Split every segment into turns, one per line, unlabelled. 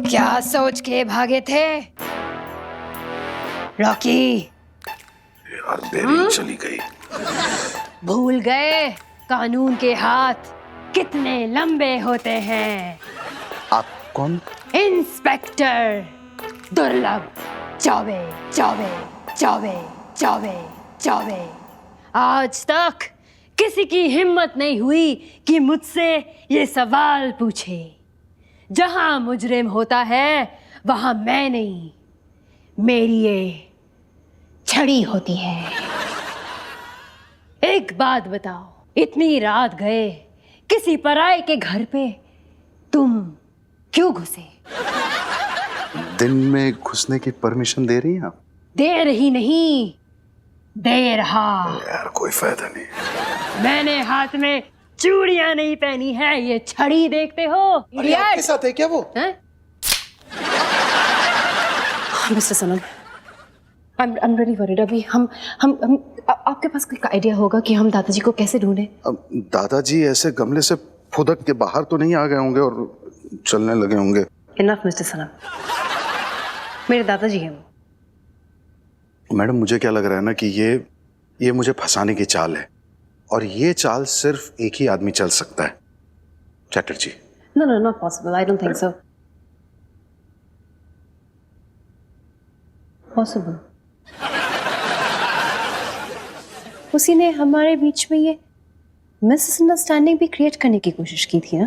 क्या सोच के भागे थे रॉकी?
यार देरी चली गई।
भूल गए कानून के हाथ कितने लंबे होते हैं?
आप कौन?
इंस्पेक्टर दुर्लभ चौबे चौबे चौबे चौबे चौबे। आज तक किसी की हिम्मत नहीं हुई कि मुझसे ये सवाल पूछे। जहां मुजरिम होता है वहां मैं नहीं, मेरी ये छड़ी होती है। एक बात बताओ, इतनी रात गए किसी पराये के घर पे तुम क्यों घुसे?
दिन में घुसने की परमिशन दे रही हैं आप?
दे रही नहीं, दे रहा।
यार कोई फायदा नहीं।
मैंने हाथ में चूड़ियां नहीं पहनी है, ये छड़ी देखते हो?
अरे आपके साथ है क्या वो?
Mister Sanam, I'm really worried। अभी हम आपके पास कोई आइडिया होगा कि हम दादाजी को कैसे ढूंढें?
अब दादाजी ऐसे गमले से फुदक के बाहर तो नहीं आ गए होंगे और चलने लगे होंगे?
इनफ मिस्टर सनम, मेरे दादाजी हैं वो।
मैडम मुझे क्या लग रहा है ना कि ये मुझे फंसाने की चाल है, और ये चाल सिर्फ एक ही आदमी चल सकता है, Chatterjee.
No, not possible। I don't think so। Possible। उसी ने हमारे बीच में ये मिसअंडरस्टैंडिंग भी क्रिएट करने की कोशिश की थी ना।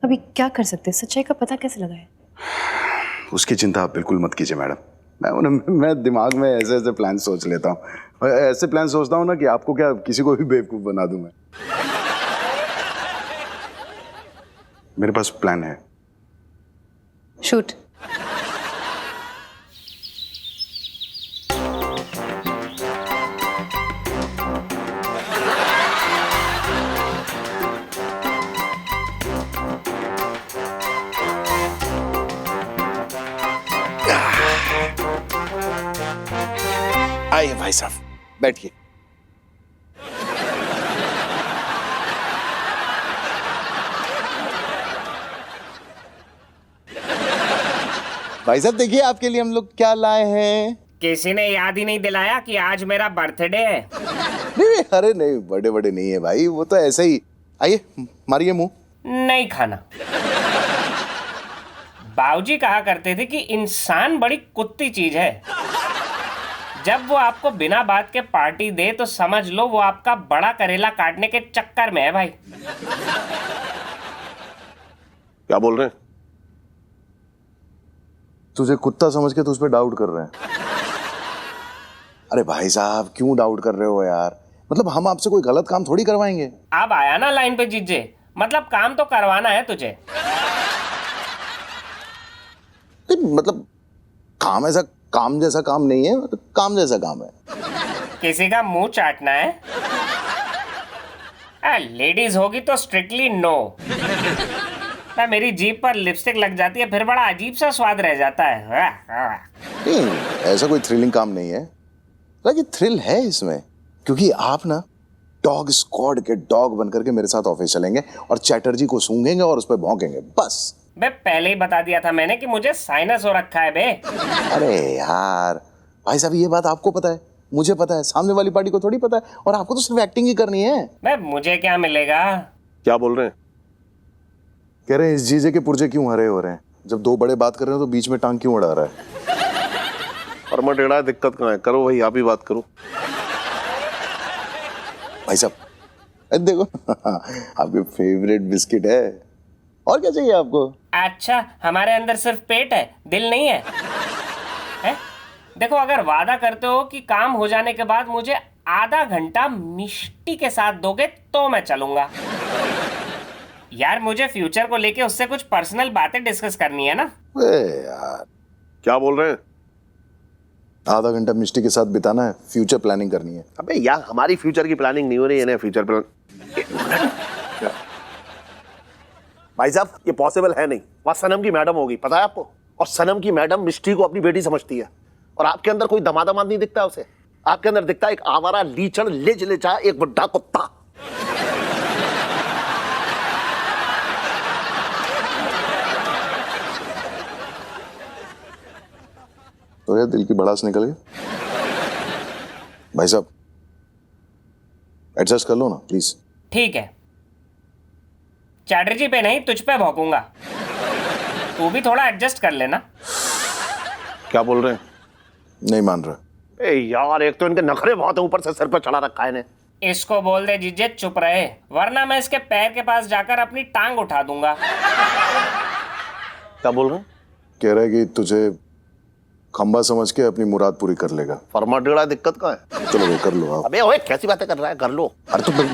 अभी क्या कर सकते हैं? सच्चाई का पता कैसे लगाए?
उसकी चिंता आप बिल्कुल मत कीजिए मैडम। मैं दिमाग में ऐसे ऐसे प्लान सोच लेता हूँ, और ऐसे प्लान सोचता हूँ ना कि आपको क्या किसी को भी बेवकूफ बना दूं मैं। मेरे पास प्लान है।
शूट।
आइए भाई साहब, बैठिए। भाई साहब देखिए आपके लिए हम लोग क्या लाए हैं।
किसी ने याद ही नहीं दिलाया कि आज मेरा बर्थडे है।
नहीं, अरे नहीं, बड़े बड़े नहीं है भाई, वो तो ऐसे ही। आइए मारिए मुंह।
नहीं खाना। बाबूजी कहा करते थे कि इंसान बड़ी कुत्ती चीज है। जब वो आपको बिना बात के पार्टी दे तो समझ लो वो आपका बड़ा करेला काटने के चक्कर में है भाई।
क्या बोल रहे हैं? तुझे कुत्ता समझ के तू उस पर डाउट कर रहे हैं? अरे भाई साहब क्यों डाउट कर रहे हो यार? मतलब हम आपसे कोई गलत काम थोड़ी करवाएंगे।
अब आया ना लाइन पे जीजे, मतलब काम तो करवाना है तुझे।
मतलब काम ऐसा काम जैसा काम नहीं है, मतलब काम जैसा काम है।
किसी का मुंह चाटना है? लेडीज होगी तो स्ट्रिक्टली नो। मेरी जीभ पर लिपस्टिक लग जाती है फिर बड़ा अजीब सा स्वाद रह जाता है।
नहीं, ऐसा कोई थ्रिलिंग काम नहीं है। लेकिन थ्रिल है इसमें, क्योंकि आप ना डॉग स्क्वाड के डॉग बनकर के मेरे साथ ऑफिस चलेंगे और चैटर्जी को सूंघेंगे और उस पर भौंकेंगे, बस।
बे पहले ही बता दिया था मैंने कि मुझे साइनस हो रखा है बे।
अरे यार भाई साहब ये बात आपको पता है, मुझे पता है, सामने वाली पार्टी को थोड़ी पता है, और आपको तो सिर्फ एक्टिंग ही करनी है।
बे मुझे क्या मिलेगा?
क्या बोल रहे हैं? कह रहे हैं इस जीजे के पुर्जे क्यों हरे हो रहे हैं? जब दो बड़े बात कर रहे हो तो बीच में टांग क्यों अड़ा रहा है?
और मैं टेढ़ा है, दिक्कत कहाँ है? करो भाई, आप ही बात करो।
भाई साहब देखो आपके फेवरेट बिस्किट है, और क्या चाहिए आपको?
अच्छा हमारे अंदर सिर्फ पेट है, दिल नहीं है, है? देखो अगर वादा करते हो कि काम हो जाने के बाद मुझे आधा घंटा मिष्टी के साथ दोगे तो मैं चलूंगा। यार मुझे फ्यूचर को लेके उससे कुछ पर्सनल बातें डिस्कस करनी है ना।
यार
क्या बोल रहे हैं?
आधा घंटा मिष्टी के साथ बिताना है, फ्यूचर प्लानिंग करनी है।
अबे यार हमारी फ्यूचर की प्लानिंग नहीं हो रही है ना, फ्यूचर प्लान। भाई साहब ये पॉसिबल है नहीं। वहाँ सनम की मैडम होगी, पता है आपको? और सनम की मैडम मिष्टी को अपनी बेटी समझती है, और आपके अंदर कोई दमादमाद नहीं दिखता उसे। आपके अंदर दिखता है एक आवारा लीचड़ लिच लिचा एक बुड्ढा कुत्ता।
तो यार दिल की भड़ास निकल गई। भाई साहब एडजस्ट कर लो ना प्लीज।
ठीक है, चैटर्जी पे नहीं तुझ पे भौंकूंगा, तू भी थोड़ा एडजस्ट कर लेना।
क्या बोल रहे हैं?
नहीं मान रहा।
ए यार, एक तो इनके नखरे बहुत है, ऊपर से सिर पे चढ़ा रखा है इन्हें।
इसको बोल दे जीजे चुप रहे, वरना मैं इसके पैर के पास जाकर अपनी टांग उठा दूंगा।
क्या बोल रहे हैं?
कह रहा है कि तुझे खंबा समझ के अपनी मुराद पूरी कर लेगा।
फरमा टेढ़ा, दिक्कत कहाँ है?
चलो भाई कर लो आप।
अबे ओए, कैसी बातें कर रहा है? कर लो।
अरे तो भाई,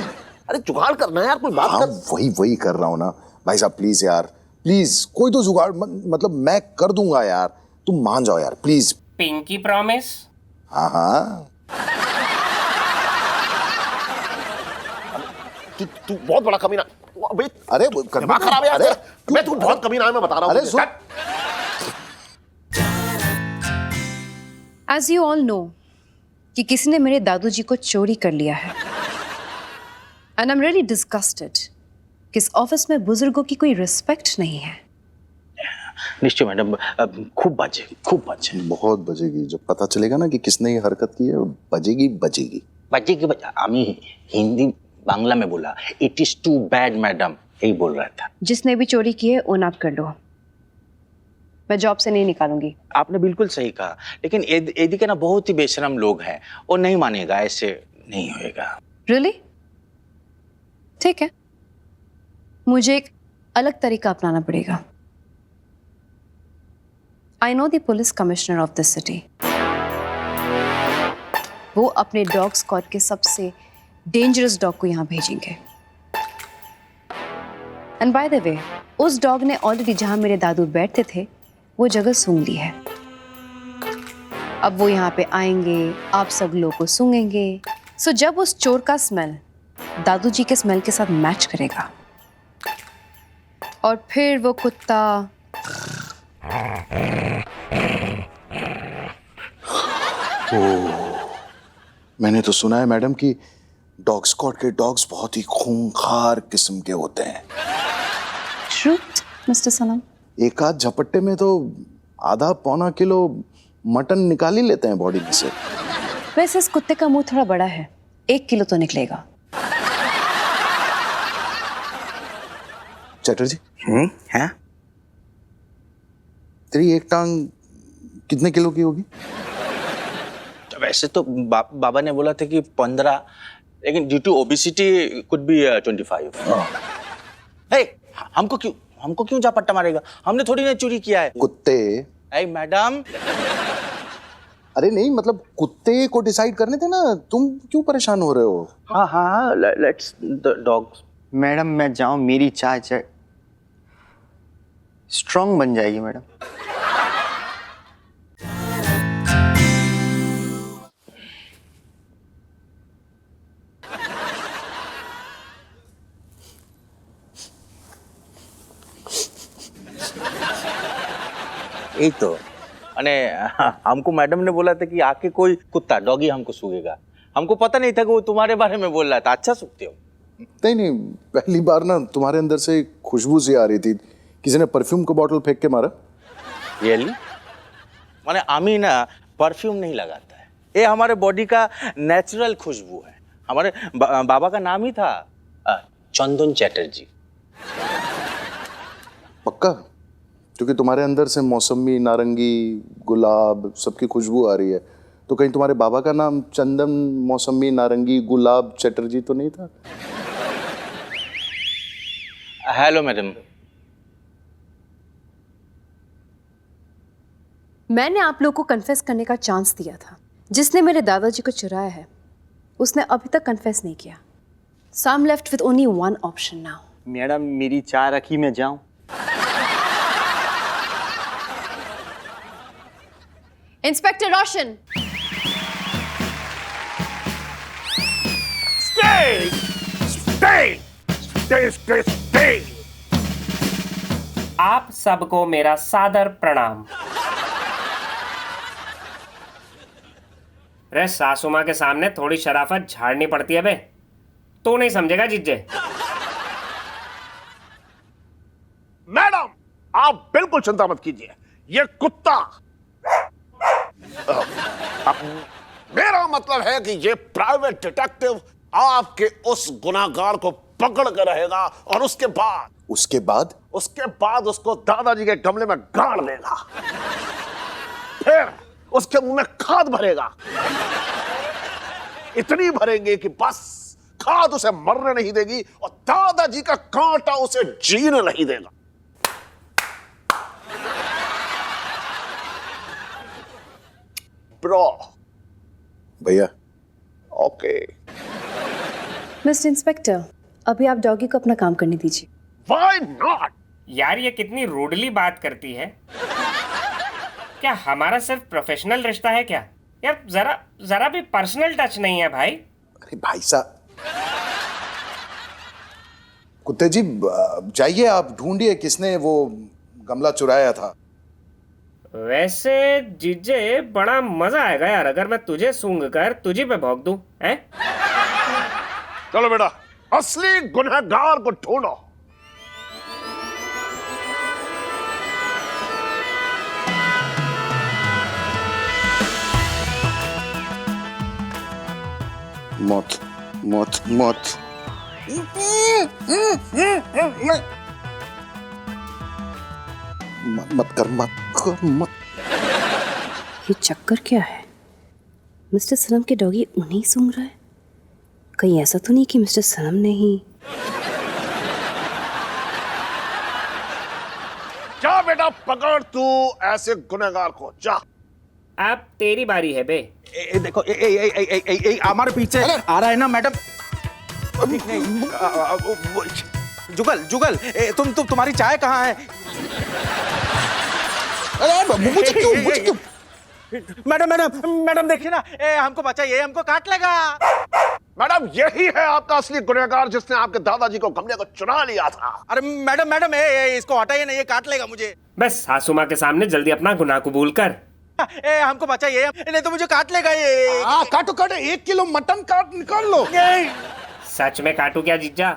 अरे जुगाड़ करना है यार, कोई बात
हाँ
कर।
वही कर रहा हूँ ना भाई साहब, प्लीज यार प्लीज कोई तो जुगाड़ मतलब मैं कर दूंगा यार, तुम मान जाओ यार प्लीज।
Pinky promise?
हाँ हाँ।
तू बहुत बड़ा कमीना। अबे
अरे
दिमाग खराब है यार तेरा। अबे तू बहुत कमीना है, मैं बता रहा हूँ।
अरे सुन।
एज यू ऑल नो कि किसी ने मेरे दादू जी को चोरी कर लिया है, and I am really disgusted कि इस ऑफिस में बुजुर्गों की कोई रिस्पेक्ट नहीं है।
निश्चय मैडम, खूब बाजे।
बहुत बजेगी, जब पता चलेगा ना कि किसने ये हरकत की है, बजेगी।
আমি हिंदी बांग्ला में बोला, it is too bad madam, यही बोल रहा था।
जिसने भी चोरी की है ओन आप कर लो, मैं जॉब से नहीं निकालूंगी।
आपने बिल्कुल सही कहा, लेकिन एदी के ना बहुत ही बेशरम लोग हैं, वो नहीं मानेगा, ऐसे नहीं होएगा।
रियली? ठीक है, मुझे एक अलग तरीका अपनाना पड़ेगा। I know the police commissioner of this city, वो अपने डॉग स्क्वाड के सबसे डेंजरस डॉग को यहाँ भेजेंगे। एंड बाय द वे, उस डॉग ने ऑलरेडी जहां मेरे दादू बैठते थे वो जगह सूंघ ली है। अब वो यहाँ पे आएंगे, आप सब लोग को सूंघेंगे। सो जब उस चोर का स्मेल दादू जी के स्मेल के साथ मैच करेगा और फिर वो कुत्ता
मैंने तो सुना है मैडम कि डॉग स्क्वाड के डॉग्स बहुत ही खूंखार किस्म के होते हैं।
ट्रूथ मिस्टर सनम।
एक आध झपट्टे में तो आधा पौना किलो मटन निकाल ही लेते हैं बॉडी में से।
वैसे इस कुत्ते का मुंह थोड़ा बड़ा है, 1 किलो तो निकलेगा।
चैटर्जी,
हैं?
तेरी एक टांग कितने किलो की होगी?
वैसे तो बाबा ने बोला था कि 15, लेकिन due to obesity could be 25। हे, हमको क्यों झापट्टा मारेगा? हमने थोड़ी ना चोरी किया है।
कुत्ते।
ए मैडम,
अरे नहीं मतलब कुत्ते को डिसाइड करने थे ना, तुम क्यों परेशान हो रहे हो?
हाँ, लेट्स द डॉग्स।
मैडम मैं जाऊं, मेरी चाय स्ट्रांग बन जाएगी मैडम।
यही तो, अने हमको मैडम ने बोला था कि आके कोई कुत्ता डॉगी हमको सूंघेगा। हमको पता नहीं था कि वो तुम्हारे बारे में बोल रहा था। अच्छा सूंघते हो?
नहीं, पहली बार ना तुम्हारे अंदर से खुशबू सी आ रही थी, किसी ने परफ्यूम का बॉटल फेंक के मारा।
रियली? माने आमी ना परफ्यूम नहीं लगाता है, ये हमारे बॉडी का नेचुरल खुशबू है। हमारे बाबा का नाम ही था चंदन चैटर्जी।
पक्का? क्योंकि तुम्हारे अंदर से मौसमी, नारंगी, गुलाब सबकी खुशबू आ रही है, तो कहीं तुम्हारे बाबा का नाम चंदन, मौसमी, नारंगी, गुलाब, चैटर्जी तो नहीं था?
Hello madam.
मैंने आप लोग को कन्फेस करने का चांस दिया था। जिसने मेरे दादाजी को चुराया है उसने अभी तक कन्फेस नहीं किया। So I'm left with only one option now.
Madam मेरी चाय रखी, मैं जाऊं?
Inspector Roshan.
Stay!
आप सबको मेरा सादर प्रणाम। रे सासू माँ के सामने थोड़ी शराफत झाड़नी पड़ती है बे, तू नहीं समझेगा जीजे।
मैडम आप बिल्कुल चिंता मत कीजिए, ये कुत्ता अब मेरा मतलब है कि ये प्राइवेट डिटेक्टिव आपके उस गुनाहगार को पकड़ कर रहेगा और उसके बाद उसको दादाजी के गमले में गाड़ देगा, फिर उसके मुंह में खाद भरेगा, इतनी भरेंगे कि बस खाद उसे मरने नहीं देगी और दादाजी का कांटा उसे जीने नहीं देगा। ब्रो
भैया
ओके।
मिस्टर इंस्पेक्टर, अभी आप डॉगी को अपना काम करने दीजिए।
Why not?
यार ये कितनी रूडली बात करती है। क्या हमारा सिर्फ प्रोफेशनल रिश्ता है क्या? यार जरा जरा भी पर्सनल टच नहीं है भाई।
अरे भाई साहब, कुत्ते जी जाइए, आप ढूंढिए किसने वो गमला चुराया था।
वैसे जीजे बड़ा मजा आएगा यार अगर मैं तुझे सूंघ कर तुझे पे भौंक दूं, हैं?
चलो बेटा, असली गुनहगार को ढूंढो।
मौत मौत मौत। मत कर मत कर मत।
ये चक्कर क्या है? मिस्टर सनम के डॉगी उन्हें सूंघ रहा है। कहीं ऐसा तो नहीं कि मिस्टर सनम ने ही?
जा बेटा, पकड़ तू ऐसे गुनहगार को, जा।
अब तेरी बारी है बे।
देखो हमारे पीछे आ रहा है ना मैडम। जुगल जुगल तुम्हारी चाय कहाँ है?
अरे मुझे क्यों?
मैडम मैडम मैडम देखिए ना, हमको बचाइए, हमको काट लेगा।
मैडम यही है आपका असली गुनहगार जिसने आपके दादाजी को गमले को चुरा लिया था।
अरे मैडम मैडम इसको हटाइए ना, ये काट लेगा मुझे।
बस सासू माँ के सामने जल्दी अपना गुनाह कबूल कर।
हमको बचाइए, नहीं तो मुझे काट लेगा ये।
काटो काटो, 1 किलो मटन काट निकाल लो।
सच में काटू क्या जीजा?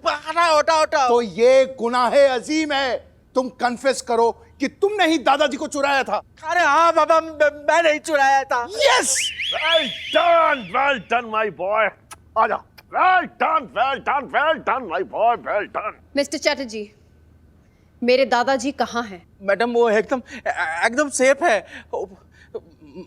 हटा।
तो ये गुनाहे अजीम है। तुम कन्फेस करो कि तुमने ही दादाजी को चुराया था।
अरे हाँ बाबा, मैं नहीं चुराया था।
Yes,
well done my boy. आजा, well done my boy, well done.
Mister Chatterjee, मेरे दादाजी कहाँ हैं?
मैडम वो एकदम सेफ है।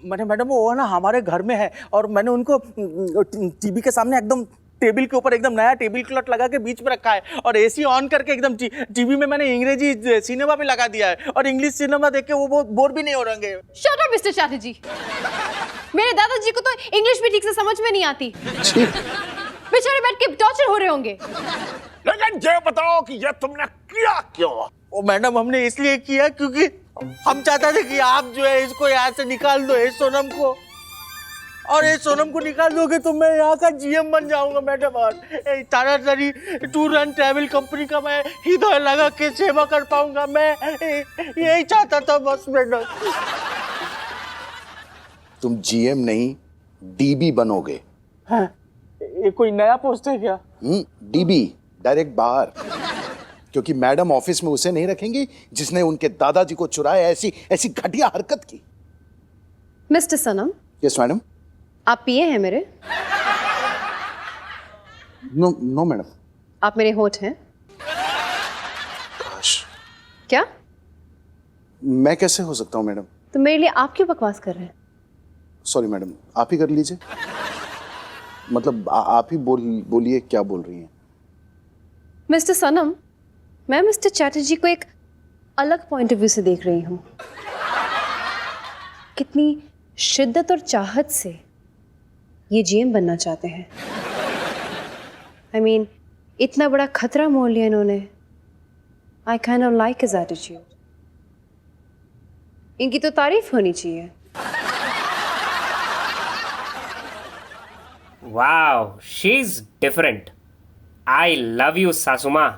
मैडम वो ना हमारे घर में है और मैंने उनको टीवी के सामने एकदम टेबल के ऊपर एकदम नया टेबल क्लॉथ लगा के बीच में रखा है और एसी ऑन करके एकदम टीवी में मैंने अंग्रेजी सिनेमा भी लगा दिया है और इंग्लिश सिनेमा देख के वो बहुत बोर भी नहीं हो रहेंगे।
शट अप मिस्टर चैटर्जी, मेरे दादाजी को तो इंग्लिश भी ठीक से समझ में नहीं आती। बेचारे बैठ के टॉर्चर हो रहे होंगे।
लेकिन ये बताओ कि ये तुमने किया क्यों?
ओ मैडम, हमने इसलिए किया क्योंकि हम चाहते थे कि आप जो है इसको यहाँ से निकाल दो, इस सोनम को, और ये सोनम को निकाल दोगे तो मैं यहाँ का जीएम बन जाऊंगा मैडम। और तारातरी टूर एंड ट्रैवल कंपनी का मैं हृदय लगा के सेवा कर पाऊंगा। मैं यही चाहता था बस मैडम।
तुम जीएम नहीं डीबी बनोगे।
हाँ, ये कोई नया पोस्ट है क्या?
डीबी, डायरेक्ट बाहर। क्योंकि मैडम ऑफिस में उसे नहीं रखेंगी जिसने उनके दादाजी को चुराया, ऐसी घटिया हरकत की।
मिस्टर सनम।
Yes madam.
आप पिए हैं मेरे?
No madam.
आप मेरे होठ हैं?
काश।
क्या?
मैं कैसे हो सकता हूँ मैडम?
तो मेरे लिए आप क्यों बकवास कर रहे हैं?
सॉरी मैडम, आप ही कर लीजिए। मतलब आप ही बोलिए क्या बोल रही हैं।
मिस्टर सनम, मैं मिस्टर चैटर्जी को एक अलग पॉइंट ऑफ व्यू से देख रही हूँ। कितनी शिद्दत और चाहत से ये जीएम बनना चाहते हैं। I mean, इतना बड़ा खतरा मोल लिया इन्होंने। I kind of like his attitude. इनकी तो तारीफ होनी चाहिए।
Wow, she's different. I love you, सासुमा।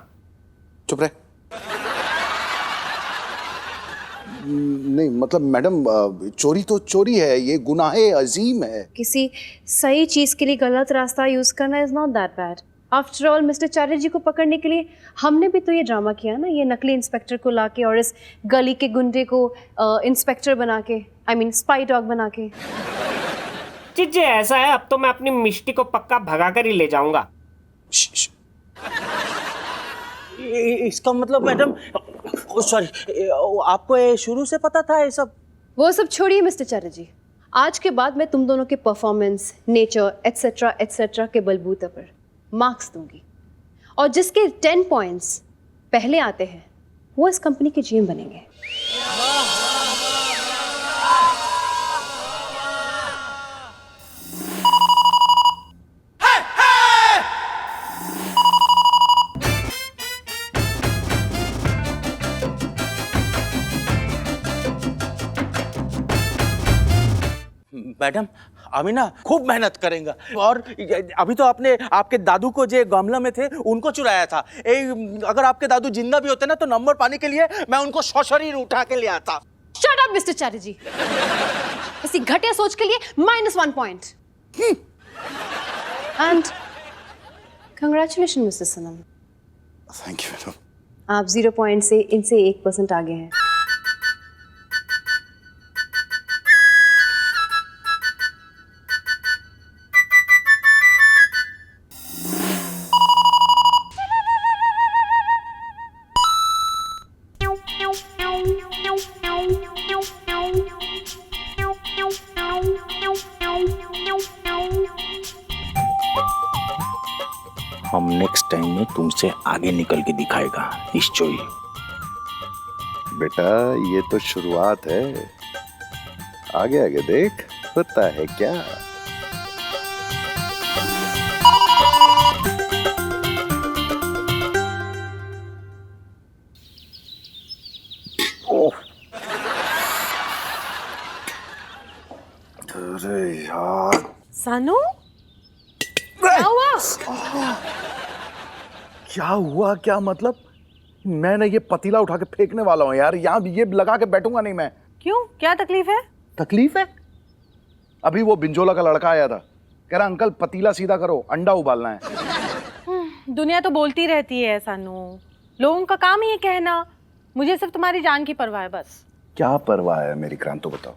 चुप रहे। नहीं मतलब मैडम, चोरी तो चोरी है, ये गुनाहे अजीम है।
किसी सही चीज के लिए गलत रास्ता यूज करना is not that bad. After all mister Chatterjee को पकड़ने के लिए हमने भी तो ये ड्रामा किया ना, ये नकली इंस्पेक्टर को लाके और इस गली के गुंडे को इंस्पेक्टर बना के, आई मीन स्पाई डॉग बना के।
जी ऐसा है, अब तो मैं अपनी मिष्टी को पक्का भगा कर ही ले जाऊंगा।
इसका मतलब मैडम, सॉरी, आपको ये शुरू से पता था ये सब?
वो सब छोड़िए मिस्टर चैटर्जी, आज के बाद मैं तुम दोनों के परफॉर्मेंस, नेचर एटसेट्रा एटसेट्रा के बलबूते पर मार्क्स दूंगी, और जिसके 10 पॉइंट्स पहले आते हैं वो इस कंपनी के जीएम बनेंगे।
मैडम अभी ना खूब मेहनत करेंगे, और अभी तो आपने आपके दादू को जो गमला में थे उनको चुराया था। अगर आपके दादू जिंदा भी होते ना तो नंबर पाने के लिए मैं उनको सशरीर उठा के ले आता।
शट अप मिस्टर चैटर्जी, इसी घटिया सोच के लिए -1 point. And congratulation mister Sanam,
thank you madam.
आप 0 पॉइंट से इनसे 1% आगे हैं।
हम नेक्स्ट टाइम में तुमसे आगे निकल के दिखाएगा निश्चय।
बेटा ये तो शुरुआत है, आगे आगे देख होता है क्या। अरे यार
सानू, क्या हुआ?
क्या हुआ? क्या मतलब? मैं ना ये पतीला उठा के फेंकने वाला हूँ यार, यहाँ ये लगा के बैठूंगा नहीं मैं।
क्यों, क्या तकलीफ है?
तकलीफ है? अभी वो बिंजोला का लड़का आया था, कह रहा अंकल पतीला सीधा करो, अंडा उबालना है।
दुनिया तो बोलती रहती है सानू, लोगों का काम ही है कहना। मुझे सिर्फ तुम्हारी जान की परवाह है बस।
क्या परवाह है मेरी क्रांतो, बताओ।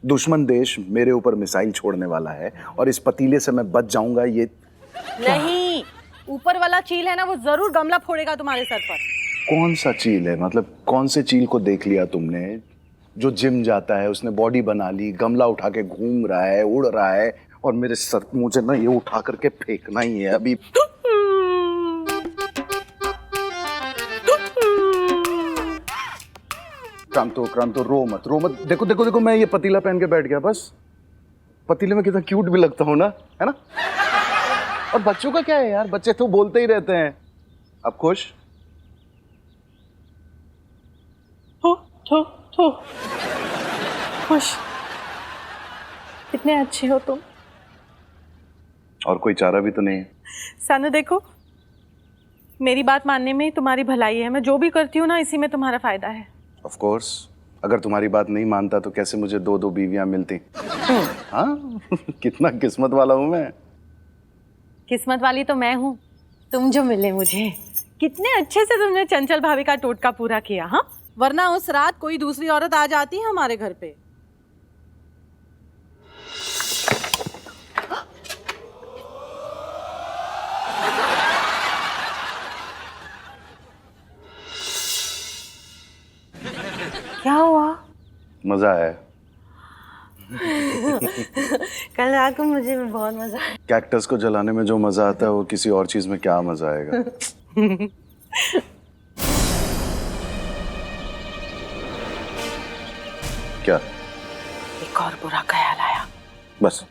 दुश्मन देश मेरे ऊपर मिसाइल छोड़ने वाला है और इस पतीले से मैं बच जाऊंगा ये?
नहीं, ऊपर वाला चील है ना, वो जरूर गमला फोड़ेगा तुम्हारे सर पर।
कौन सा चील है? मतलब कौन से चील को देख लिया तुमने? जो जिम जाता है, उसने बॉडी बना ली, गमला उठा के घूम रहा है, उड़ रहा है, और मेरे सर मुझे ना ये उठा करके फेंकना ही है अभी। क्रांतो रो मत। देखो देखो देखो, मैं ये पतीला पहन के बैठ गया, बस पतीले में कितना क्यूट भी लगता हूँ ना, है ना? और बच्चों का क्या है यार, बच्चे तो बोलते ही रहते हैं। अब खुश
तो खुश। कितने अच्छे हो तुम।
और कोई चारा भी तो नहीं है।
सानू देखो, मेरी बात मानने में तुम्हारी भलाई है। मैं जो भी करती हूँ ना, इसी में तुम्हारा फायदा है।
ऑफ कोर्स, अगर तुम्हारी बात नहीं मानता तो कैसे मुझे 2-2 बीवियां मिलती। हाँ कितना किस्मत वाला हूँ मैं।
किस्मत वाली तो मैं हूँ, तुम जो मिले मुझे। कितने अच्छे से तुमने चंचल भाभी का टोटका पूरा किया। हाँ, वरना उस रात कोई दूसरी औरत आ जाती है हमारे घर पे। क्या हुआ?
मजा है।
कल रात को मुझे भी बहुत मजा आया।
कैक्टस को जलाने में जो मजा आता है वो किसी और चीज में क्या मजा आएगा। क्या?
एक और बुरा ख्याल आया।
बस